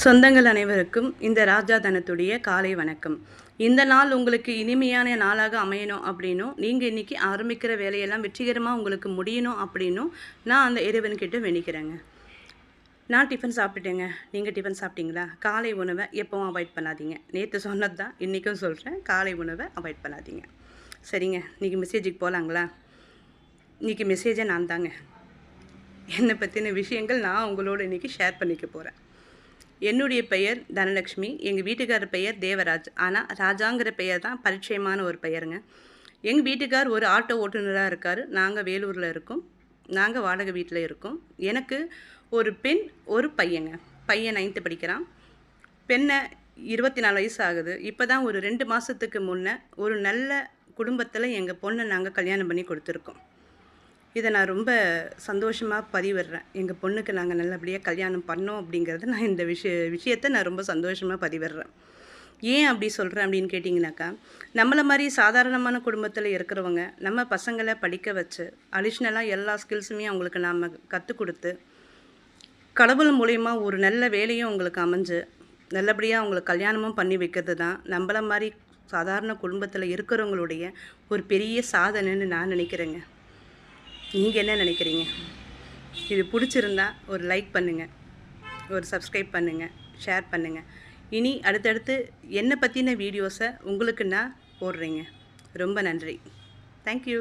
சொந்தங்கள் அனைவருக்கும் இந்த ராஜா தனத்துடைய காலை வணக்கம். இந்த நாள் உங்களுக்கு இனிமையான நாளாக அமையணும் அப்படின்னும், நீங்கள் இன்றைக்கி ஆரம்பிக்கிற வேலையெல்லாம் வெற்றிகரமாக உங்களுக்கு முடியணும் அப்படின்னும் நான் அந்த இறைவன்கிட்ட வேண்டிக்கிறேங்க. நான் டிஃபன் சாப்பிட்டுட்டேங்க. நீங்கள் டிஃபன் சாப்பிட்டீங்களா? காலை உணவை எப்பவும் அவாய்ட் பண்ணாதீங்க. நேற்று சொன்னது தான் இன்றைக்கும் சொல்கிறேன், காலை உணவை அவாய்ட் பண்ணாதீங்க. சரிங்க, இன்றைக்கி மெசேஜுக்கு போகலாங்களா? இன்றைக்கி மெசேஜை நான் தாங்க. என்னை பற்றின விஷயங்கள் நான் உங்களோட இன்றைக்கி ஷேர் பண்ணிக்க போகிறேன். என்னுடைய பெயர் தனலக்ஷ்மி, எங்கள் வீட்டுக்காரர் பெயர் தேவராஜ். ஆனால் ராஜாங்கிற பெயர் தான் பரிச்சயமான ஒரு பெயருங்க. எங்கள் வீட்டுக்கார் ஒரு ஆட்டோ ஓட்டுநராக இருக்கார். நாங்கள் வேலூரில் இருக்கோம். நாங்கள் வாடகை வீட்டில் இருக்கோம். எனக்கு ஒரு பெண், ஒரு பையங்க. பையன் 9th படிக்கிறான். பெண்ணை 24 வயசு ஆகுது. இப்போ தான் ஒரு 2 மாதத்துக்கு முன்னே ஒரு நல்ல குடும்பத்தில் எங்கள் பொண்ணை நாங்கள் கல்யாணம் பண்ணி கொடுத்துருக்கோம். இதை நான் ரொம்ப சந்தோஷமாக பதிவிடுறேன். எங்கள் பொண்ணுக்கு நாங்கள் நல்லபடியாக கல்யாணம் பண்ணோம் அப்படிங்கிறத நான் இந்த விஷயத்தை நான் ரொம்ப சந்தோஷமாக பதிவிடுறேன். ஏன் அப்படி சொல்கிறேன் அப்படின்னு கேட்டிங்கனாக்கா, நம்மளை மாதிரி சாதாரணமான குடும்பத்தில் இருக்கிறவங்க நம்ம பசங்களை படிக்க வச்சு அடிஷ்னலாக எல்லா ஸ்கில்ஸுமே அவங்களுக்கு நாம் கற்றுக் கொடுத்து, கடவுள் மூலயமா ஒரு நல்ல வேலையும் அவங்களுக்கு அமைஞ்சு நல்லபடியாக அவங்களுக்கு கல்யாணமும் பண்ணி வைக்கிறது தான் நம்மளை மாதிரி சாதாரண குடும்பத்தில் இருக்கிறவங்களுடைய ஒரு பெரிய சாதனைன்னு நான் நினைக்கிறேங்க. நீங்கள் என்ன நினைக்கிறீங்க? இது பிடிச்சிருந்தா ஒரு லைக் பண்ணுங்கள், ஒரு சப்ஸ்கிரைப் பண்ணுங்கள், ஷேர் பண்ணுங்கள். இனி அடுத்தடுத்து என்னை பற்றின வீடியோஸை உங்களுக்கு நான் போடுறேங்க. ரொம்ப நன்றி. தேங்க்யூ.